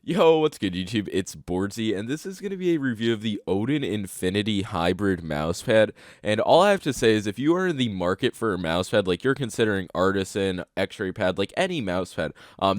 Yo, what's good, YouTube? It's Boardsy, and this is going to be a review of the Odin Infinity Hybrid Mousepad. And all I have to say is if you are in the market for a mousepad, like you're considering Artisan, X-Ray Pad, like any mousepad,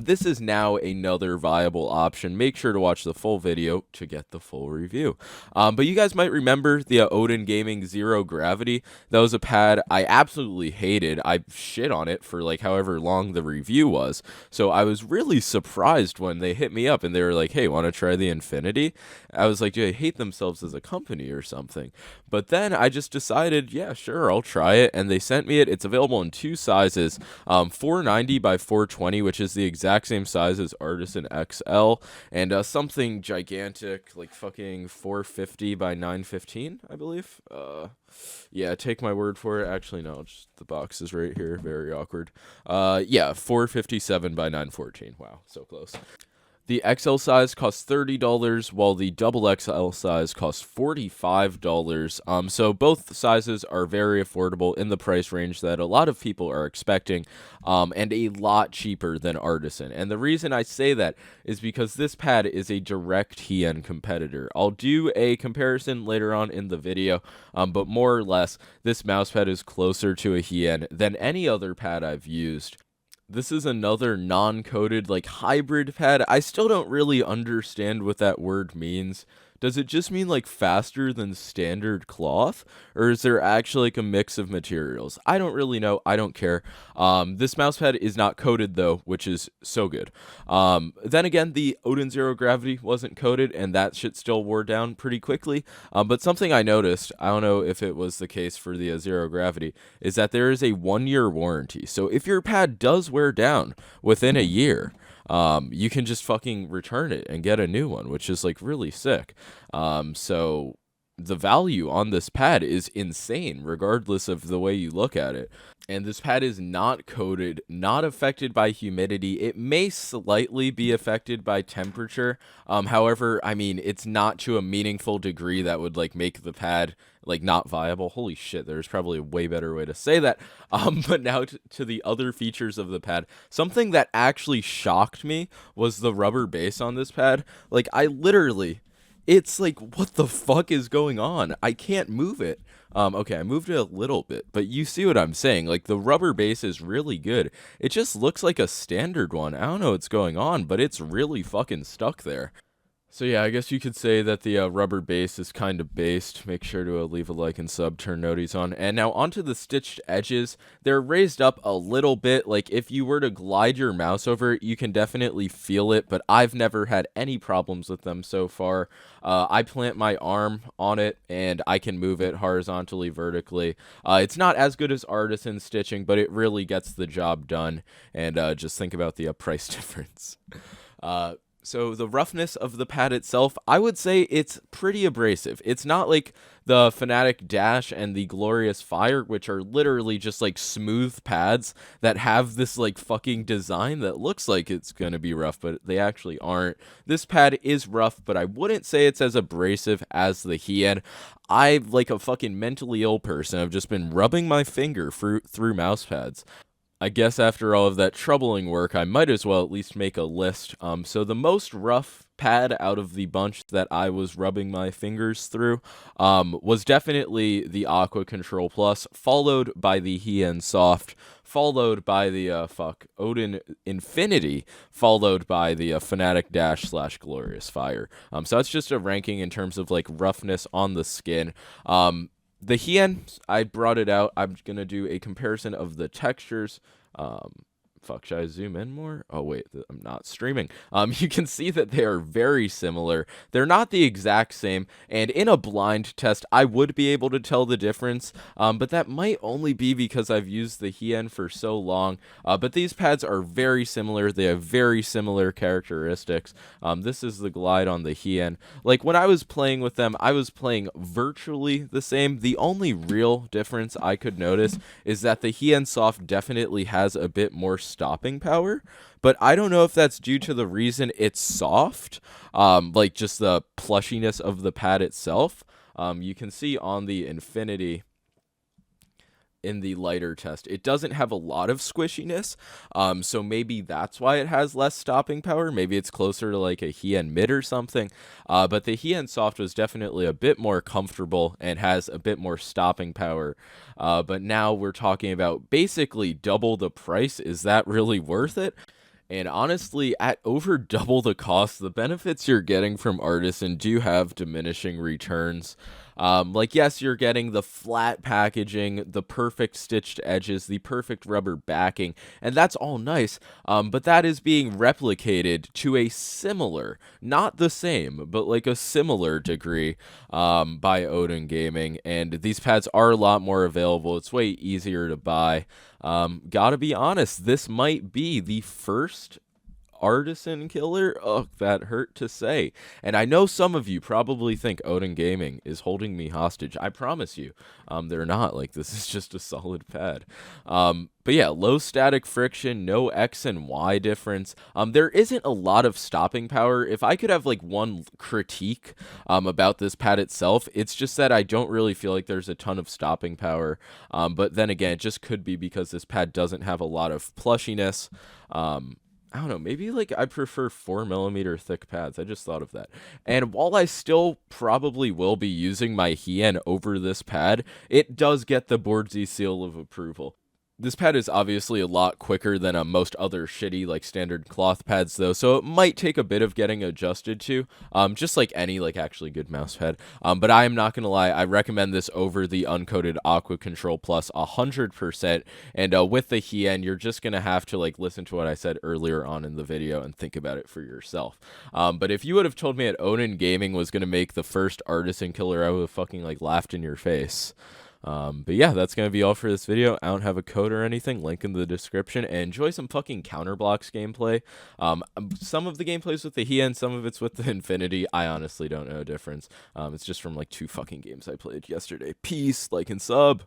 this is now another viable option. Make sure to watch the full video to get the full review. But you guys might remember the Odin Gaming Zero Gravity. That was a pad I absolutely hated. I shit on it for like however long the review was. So I was really surprised when they hit me up and they were like, hey, want to try the Infinity? I was like, do they hate themselves as a company or something? But then I just decided, yeah, sure, I'll try it. And they sent me it. It's available in two sizes, 490 by 420, which is the exact same size as Artisan XL, and something gigantic, like fucking 450 by 915, I believe. Yeah, take my word for it. Actually, no, just the box is right here. Very awkward. Yeah, 457 by 914. Wow, so close. The XL size costs $30, while the double XL size costs $45. So both sizes are very affordable in the price range that a lot of people are expecting, and a lot cheaper than Artisan. And the reason I say that is because this pad is a direct HIEN competitor. I'll do a comparison later on in the video, but more or less, this mousepad is closer to a HIEN than any other pad I've used. This is another non-coated, like, hybrid pad. I still don't really understand what that word means. Does it just mean, like, faster than standard cloth? Or is there actually, like, a mix of materials? I don't really know. I don't care. This mousepad is not coated, though, which is so good. Then again, the Odin Zero Gravity wasn't coated, and that shit still wore down pretty quickly. But something I noticed, I don't know if it was the case for the Zero Gravity, is that there is a 1-year warranty. So if your pad does wear down within a year, you can just fucking return it and get a new one, which is like really sick. So the value on this pad is insane, regardless of the way you look at it. And this pad is not coated, not affected by humidity. It may slightly be affected by temperature. However, I mean, it's not to a meaningful degree that would like make the pad like not viable. Holy shit, there's probably a way better way to say that. But now to the other features of the pad. Something that actually shocked me was the rubber base on this pad. Like I literally, it's like, what the fuck is going on? I can't move it. Okay, I moved it a little bit, but you see what I'm saying. Like, the rubber base is really good. It just looks like a standard one. I don't know what's going on, but it's really fucking stuck there. So yeah, I guess you could say that the rubber base is kind of based. Make sure to leave a like and sub, turn noties on. And now onto the stitched edges. They're raised up a little bit. Like if you were to glide your mouse over it, you can definitely feel it, but I've never had any problems with them so far. I plant my arm on it and I can move it horizontally, vertically. It's not as good as Artisan stitching, but it really gets the job done. And just think about the price difference. So the roughness of the pad itself, I would say it's pretty abrasive. It's not like the Fanatic Dash and the Glorious Fire, which are literally just like smooth pads that have this like fucking design that looks like it's gonna be rough, but they actually aren't. This pad is rough, but I wouldn't say it's as abrasive as the HIEN. I, like a fucking mentally ill person, have just been rubbing my finger through mouse pads. I guess after all of that troubling work, I might as well at least make a list. So the most rough pad out of the bunch that I was rubbing my fingers through was definitely the Aqua Control Plus, followed by the HIEN Soft, followed by the Odin Infinity, followed by the Fanatic Dash / Glorious Fire. So that's just a ranking in terms of like roughness on the skin. The HIEN, I brought it out. I'm going to do a comparison of the textures. Should I zoom in more? Oh, wait, I'm not streaming. You can see that they are very similar. They're not the exact same, and in a blind test, I would be able to tell the difference, but that might only be because I've used the HIEN for so long. But these pads are very similar. They have very similar characteristics. This is the glide on the HIEN. Like, when I was playing with them, I was playing virtually the same. The only real difference I could notice is that the HIEN Soft definitely has a bit more stopping power, but I don't know if that's due to the reason it's soft, like just the plushiness of the pad itself. You can see on the Infinity in the lighter test. It doesn't have a lot of squishiness, so maybe that's why it has less stopping power. Maybe it's closer to like a HIEN mid or something, but the HIEN soft was definitely a bit more comfortable and has a bit more stopping power, but now we're talking about basically double the price. Is that really worth it? And honestly, at over double the cost, the benefits you're getting from Artisan do have diminishing returns. Like, yes, you're getting the flat packaging, the perfect stitched edges, the perfect rubber backing, and that's all nice, but that is being replicated to a similar, not the same, but like a similar degree by Odin Gaming, and these pads are a lot more available. It's way easier to buy. Gotta be honest, this might be the first Artisan killer. Oh, that hurt to say. And I know some of you probably think Odin Gaming is holding me hostage. I promise you, they're not. Like, this is just a solid pad. But yeah, low static friction, no X and Y difference. There isn't a lot of stopping power. If I could have like one critique about this pad itself, it's just that I don't really feel like there's a ton of stopping power. But then again, it just could be because this pad doesn't have a lot of plushiness. I don't know, maybe like I prefer 4mm thick pads. I just thought of that. And while I still probably will be using my HIEN over this pad, it does get the Boardsy seal of approval. This pad is obviously a lot quicker than most other shitty like standard cloth pads though, so it might take a bit of getting adjusted to, just like any like actually good mouse pad. But I am not gonna lie, I recommend this over the uncoated Aqua Control Plus 100%. And with the HIEN, you're just gonna have to like listen to what I said earlier on in the video and think about it for yourself. But if you would have told me that Odin Gaming was gonna make the first Artisan killer, I would have fucking like laughed in your face. But yeah, that's going to be all for this video. I don't have a code or anything. Link in the description. And enjoy some fucking Counterblocks gameplay. Some of the gameplay's with the HIEN, some of it's with the Infinity. I honestly don't know a difference. It's just from like 2 fucking games I played yesterday. Peace, like and sub.